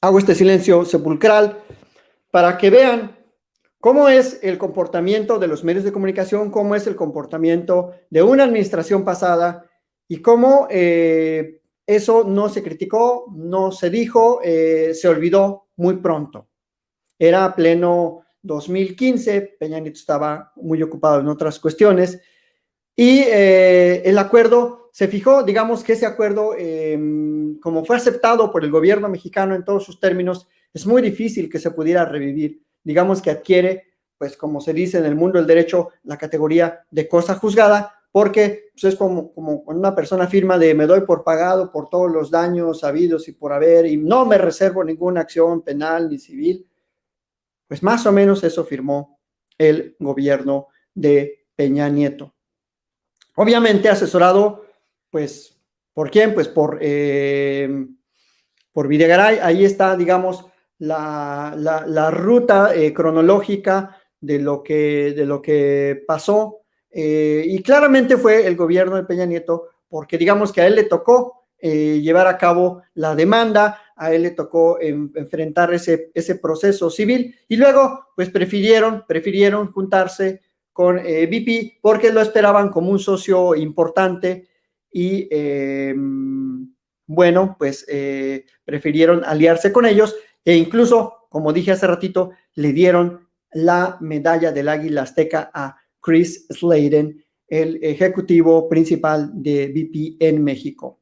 Hago este silencio sepulcral para que vean cómo es el comportamiento de los medios de comunicación, cómo es el comportamiento de una administración pasada y cómo eso no se criticó, no se dijo, se olvidó muy pronto. Era pleno 2015, Peña Nieto estaba muy ocupado en otras cuestiones y el acuerdo se fijó, digamos que ese acuerdo, como fue aceptado por el gobierno mexicano en todos sus términos, es muy difícil que se pudiera revivir. Digamos que adquiere, pues como se dice en el mundo del derecho, la categoría de cosa juzgada, porque pues, es como cuando una persona firma de me doy por pagado por todos los daños habidos y por haber, y no me reservo ninguna acción penal ni civil. Pues más o menos eso firmó el gobierno de Peña Nieto. Obviamente asesorado, pues, ¿por quién? Pues por Videgaray. Ahí está, digamos, la ruta cronológica de lo que pasó. Y claramente fue el gobierno de Peña Nieto, porque digamos que a él le tocó llevar a cabo la demanda, a él le tocó enfrentar ese proceso civil, y luego, pues, prefirieron juntarse con BP porque lo esperaban como un socio importante y bueno, pues prefirieron aliarse con ellos e incluso, como dije hace ratito, le dieron la medalla del Águila Azteca a Chris Sladen, el ejecutivo principal de BP en México.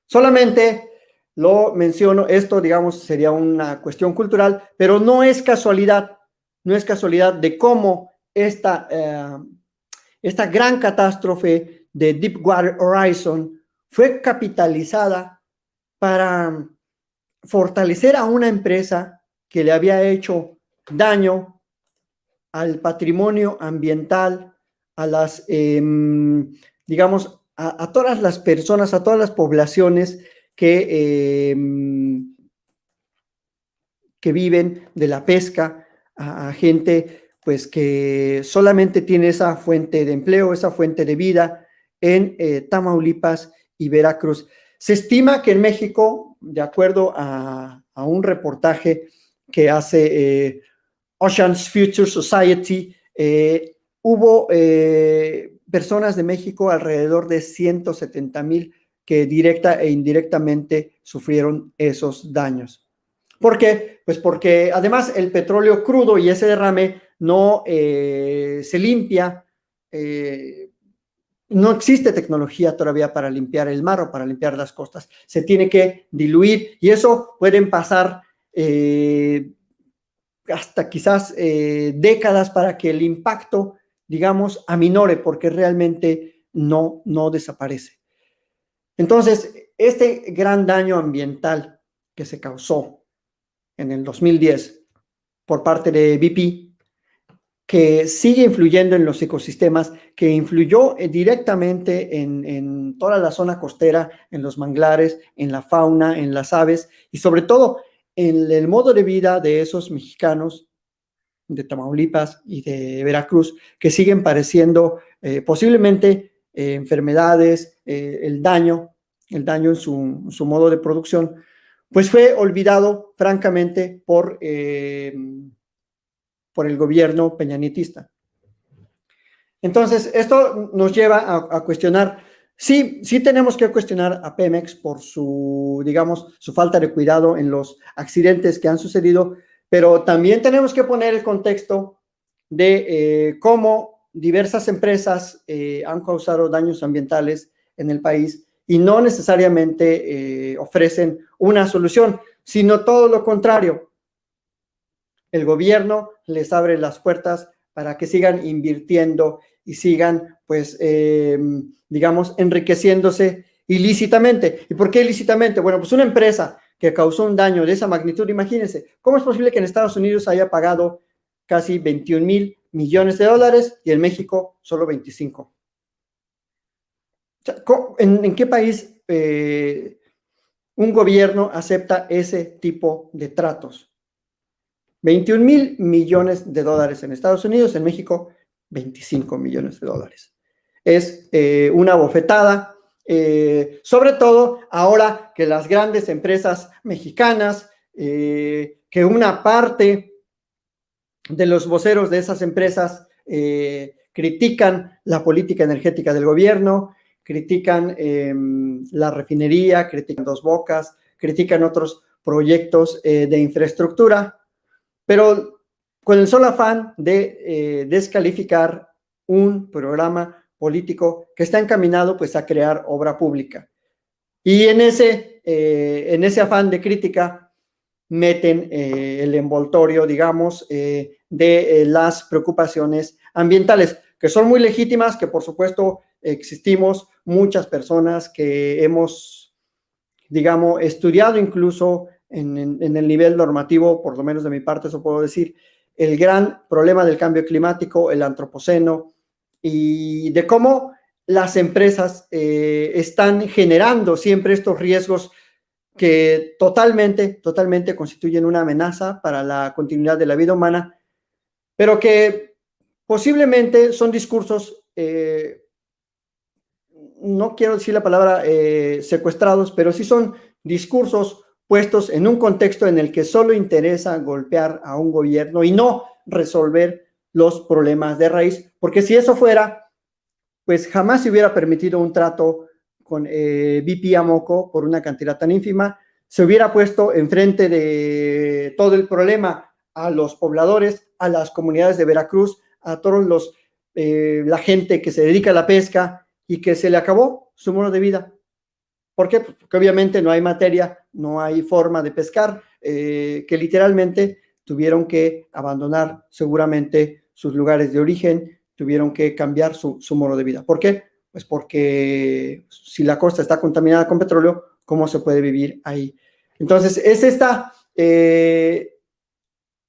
Solamente lo menciono, esto digamos sería una cuestión cultural, pero no es casualidad de cómo esta gran catástrofe de Deepwater Horizon fue capitalizada para fortalecer a una empresa que le había hecho daño al patrimonio ambiental, a las, digamos, a todas las personas, a todas las poblaciones que viven de la pesca, a gente pues que solamente tiene esa fuente de empleo, esa fuente de vida en Tamaulipas y Veracruz. Se estima que en México, de acuerdo a un reportaje que hace Oceans Future Society, hubo personas de México, alrededor de 170,000, que directa e indirectamente sufrieron esos daños. ¿Por qué? Pues porque además el petróleo crudo y ese derrame no se limpia, no existe tecnología todavía para limpiar el mar o para limpiar las costas. Se tiene que diluir y eso pueden pasar hasta quizás décadas para que el impacto, digamos, aminore, porque realmente no desaparece. Entonces, este gran daño ambiental que se causó en el 2010 por parte de BP, que sigue influyendo en los ecosistemas, que influyó directamente en toda la zona costera, en los manglares, en la fauna, en las aves y sobre todo en el modo de vida de esos mexicanos de Tamaulipas y de Veracruz, que siguen padeciendo posiblemente enfermedades, el daño en su modo de producción, pues fue olvidado francamente por el gobierno peñanitista. Entonces, esto nos lleva a cuestionar, sí tenemos que cuestionar a Pemex por su, digamos, su falta de cuidado en los accidentes que han sucedido, pero también tenemos que poner el contexto de cómo diversas empresas han causado daños ambientales en el país y no necesariamente ofrecen una solución, sino todo lo contrario. El gobierno les abre las puertas para que sigan invirtiendo y sigan, pues, digamos, enriqueciéndose ilícitamente. ¿Y por qué ilícitamente? Bueno, pues una empresa que causó un daño de esa magnitud, imagínense, ¿cómo es posible que en Estados Unidos haya pagado casi 21,000 millones de dólares y en México solo 25? O sea, ¿en qué país un gobierno acepta ese tipo de tratos? 21,000 millones de dólares en Estados Unidos, en México 25 millones de dólares. Es una bofetada, sobre todo ahora que las grandes empresas mexicanas que una parte de los voceros de esas empresas critican la política energética del gobierno, critican la refinería, critican Dos Bocas, critican otros proyectos de infraestructura, pero con el solo afán de descalificar un programa político que está encaminado pues a crear obra pública. Y en ese afán de crítica meten el envoltorio, digamos, de las preocupaciones ambientales, que son muy legítimas, que por supuesto existimos muchas personas que hemos, digamos, estudiado incluso en el nivel normativo, por lo menos de mi parte, eso puedo decir, el gran problema del cambio climático, el antropoceno, y de cómo las empresas están generando siempre estos riesgos que totalmente constituyen una amenaza para la continuidad de la vida humana, pero que posiblemente son discursos, no quiero decir la palabra secuestrados, pero sí son discursos puestos en un contexto en el que solo interesa golpear a un gobierno y no resolver los problemas de raíz, porque si eso fuera, pues jamás se hubiera permitido un trato con BP Amoco por una cantidad tan ínfima, se hubiera puesto enfrente de todo el problema a los pobladores, a las comunidades de Veracruz, a todos la gente que se dedica a la pesca y que se le acabó su modo de vida. ¿Por qué? Porque obviamente no hay materia, no hay forma de pescar, que literalmente tuvieron que abandonar seguramente sus lugares de origen, tuvieron que cambiar su modo de vida. ¿Por qué? Pues porque si la costa está contaminada con petróleo, ¿cómo se puede vivir ahí? Entonces, es esta,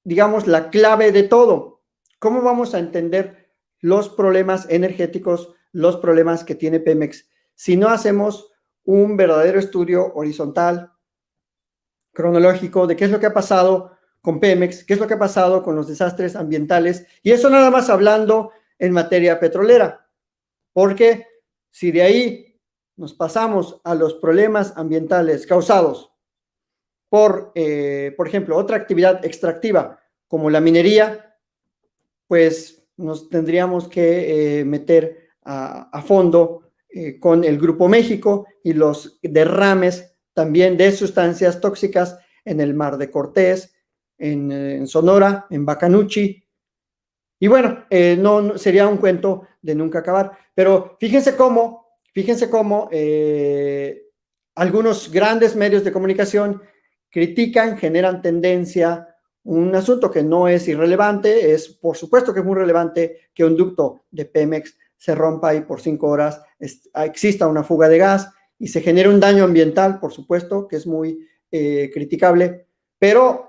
digamos, la clave de todo. ¿Cómo vamos a entender los problemas energéticos, los problemas que tiene Pemex, si no hacemos un verdadero estudio horizontal, cronológico, de qué es lo que ha pasado con Pemex, qué es lo que ha pasado con los desastres ambientales, y eso nada más hablando en materia petrolera, porque si de ahí nos pasamos a los problemas ambientales causados por ejemplo, otra actividad extractiva como la minería, pues nos tendríamos que meter a fondo con el Grupo México y los derrames también de sustancias tóxicas en el Mar de Cortés, en Sonora, en Bacanuchi. Y bueno, no sería un cuento de nunca acabar, pero fíjense cómo algunos grandes medios de comunicación critican, generan tendencia, un asunto que no es irrelevante, es por supuesto que es muy relevante que un ducto de Pemex se rompa y por 5 horas exista una fuga de gas y se genere un daño ambiental, por supuesto, que es muy criticable, pero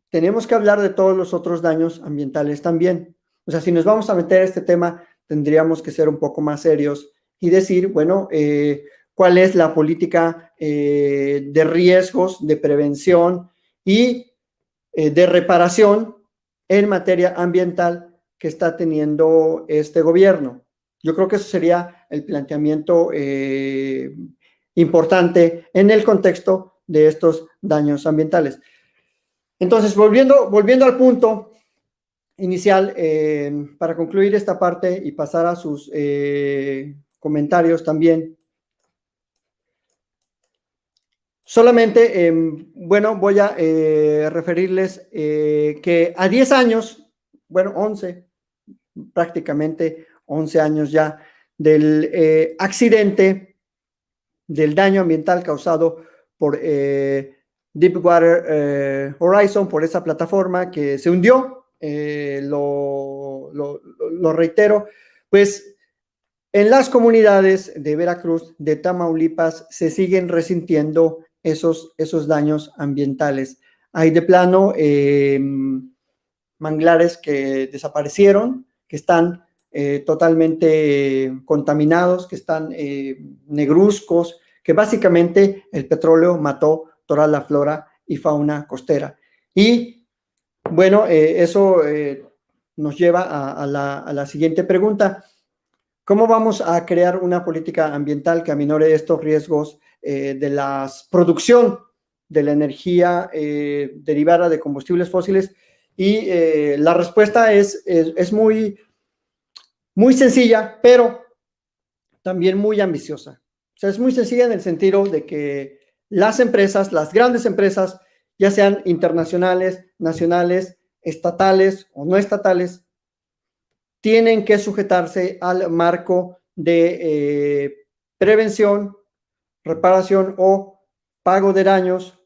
tenemos que hablar de todos los otros daños ambientales también. O sea, si nos vamos a meter a este tema, tendríamos que ser un poco más serios y decir, bueno, cuál es la política de riesgos, de prevención y de reparación en materia ambiental que está teniendo este gobierno. Yo creo que eso sería el planteamiento importante en el contexto de estos daños ambientales. Entonces, volviendo al punto inicial, para concluir esta parte y pasar a sus comentarios también, solamente, bueno, voy a referirles que a 10 años, bueno, 11, prácticamente 11 años ya, del accidente, del daño ambiental causado por Deepwater Horizon, por esa plataforma que se hundió, lo reitero, pues en las comunidades de Veracruz, de Tamaulipas, se siguen resintiendo esos daños ambientales. Hay de plano manglares que desaparecieron, que están totalmente contaminados, que están negruzcos, que básicamente el petróleo mató toda la flora y fauna costera. Y bueno, eso nos lleva a la siguiente pregunta. ¿Cómo vamos a crear una política ambiental que aminore estos riesgos de la producción de la energía derivada de combustibles fósiles? Y la respuesta es muy, muy sencilla, pero también muy ambiciosa. O sea, es muy sencilla en el sentido de que las empresas, las grandes empresas, ya sean internacionales, nacionales, estatales o no estatales, tienen que sujetarse al marco de prevención, reparación o pago de daños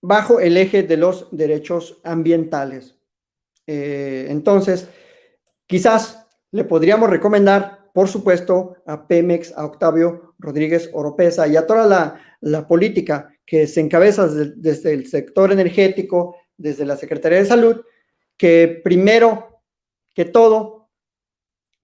bajo el eje de los derechos ambientales. Entonces, quizás le podríamos recomendar, por supuesto, a Pemex, a Octavio Rodríguez Oropesa y a toda la política que se encabeza desde el sector energético, desde la Secretaría de Salud, que primero que todo,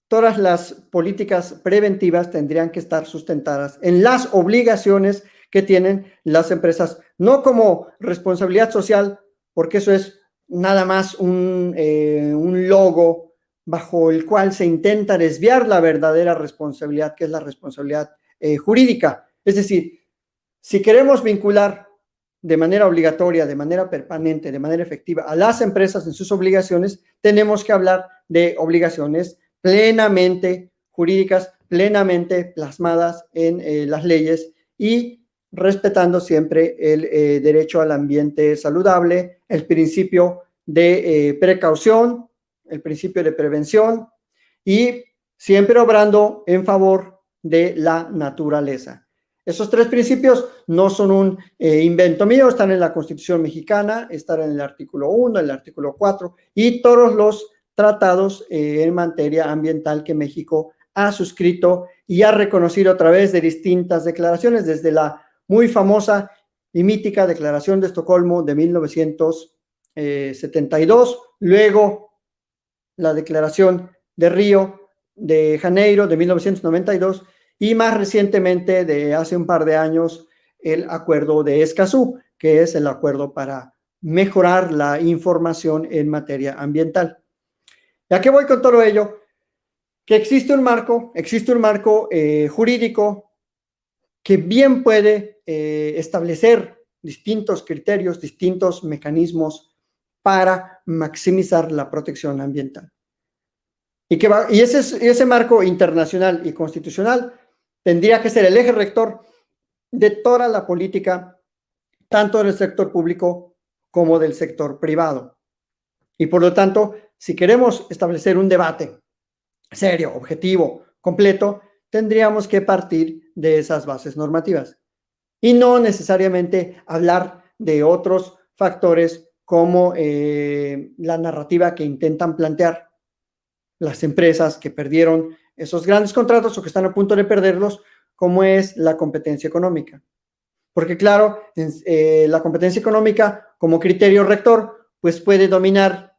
todas las políticas preventivas tendrían que estar sustentadas en las obligaciones que tienen las empresas, no como responsabilidad social, porque eso es nada más un logo bajo el cual se intenta desviar la verdadera responsabilidad, que es la responsabilidad jurídica. Es decir, si queremos vincular de manera obligatoria, de manera permanente, de manera efectiva a las empresas en sus obligaciones, tenemos que hablar de obligaciones plenamente jurídicas, plenamente plasmadas en las leyes y respetando siempre el derecho al ambiente saludable, el principio de precaución, el principio de prevención y siempre obrando en favor de la naturaleza. Esos tres principios no son un invento mío, están en la Constitución mexicana, están en el artículo 1, el artículo 4 y todos los tratados en materia ambiental que México ha suscrito y ha reconocido a través de distintas declaraciones, desde la muy famosa y mítica Declaración de Estocolmo de 1972, luego la Declaración de Río de Janeiro de 1992 y más recientemente, de hace un par de años, el Acuerdo de Escazú, que es el acuerdo para mejorar la información en materia ambiental. ¿Y a qué voy con todo ello? Que existe un marco jurídico que bien puede establecer distintos criterios, distintos mecanismos para maximizar la protección ambiental. Y ese marco internacional y constitucional tendría que ser el eje rector de toda la política, tanto del sector público como del sector privado. Y por lo tanto, si queremos establecer un debate serio, objetivo, completo, tendríamos que partir de esas bases normativas y no necesariamente hablar de otros factores como la narrativa que intentan plantear las empresas que perdieron esos grandes contratos o que están a punto de perderlos, como es la competencia económica. Porque claro, la competencia económica como criterio rector, pues puede dominar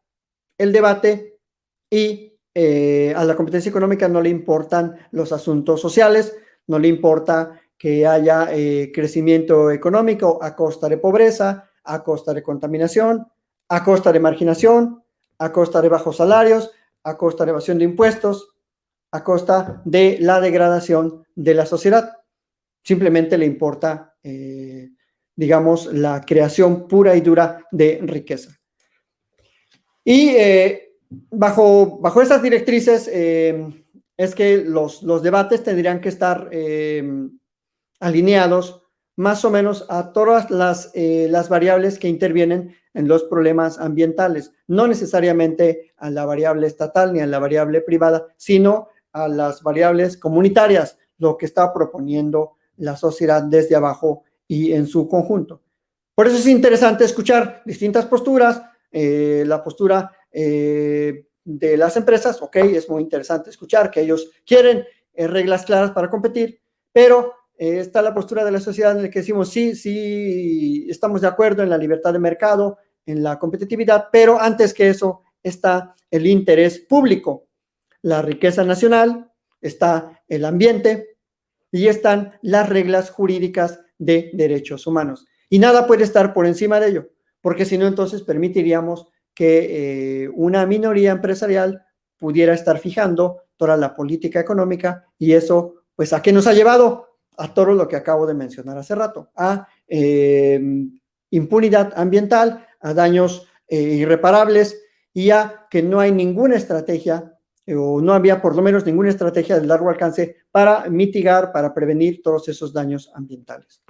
el debate y a la competencia económica no le importan los asuntos sociales, no le importa que haya crecimiento económico a costa de pobreza, a costa de contaminación, a costa de marginación, a costa de bajos salarios, a costa de evasión de impuestos, a costa de la degradación de la sociedad. Simplemente le importa, digamos, la creación pura y dura de riqueza. Y bajo esas directrices es que los debates tendrían que estar alineados más o menos a todas las variables que intervienen en los problemas ambientales, no necesariamente a la variable estatal ni a la variable privada, sino a las variables comunitarias, lo que está proponiendo la sociedad desde abajo y en su conjunto. Por eso es interesante escuchar distintas posturas, la postura de las empresas, ok, es muy interesante escuchar que ellos quieren reglas claras para competir, pero está la postura de la sociedad en la que decimos sí, estamos de acuerdo en la libertad de mercado, en la competitividad, pero antes que eso está el interés público, la riqueza nacional, está el ambiente y están las reglas jurídicas de derechos humanos. Y nada puede estar por encima de ello, porque si no, entonces permitiríamos que una minoría empresarial pudiera estar fijando toda la política económica y eso, pues, ¿a qué nos ha llevado? A todo lo que acabo de mencionar hace rato, a impunidad ambiental, a daños irreparables, y a que no hay ninguna estrategia o no había por lo menos ninguna estrategia de largo alcance para mitigar, para prevenir todos esos daños ambientales.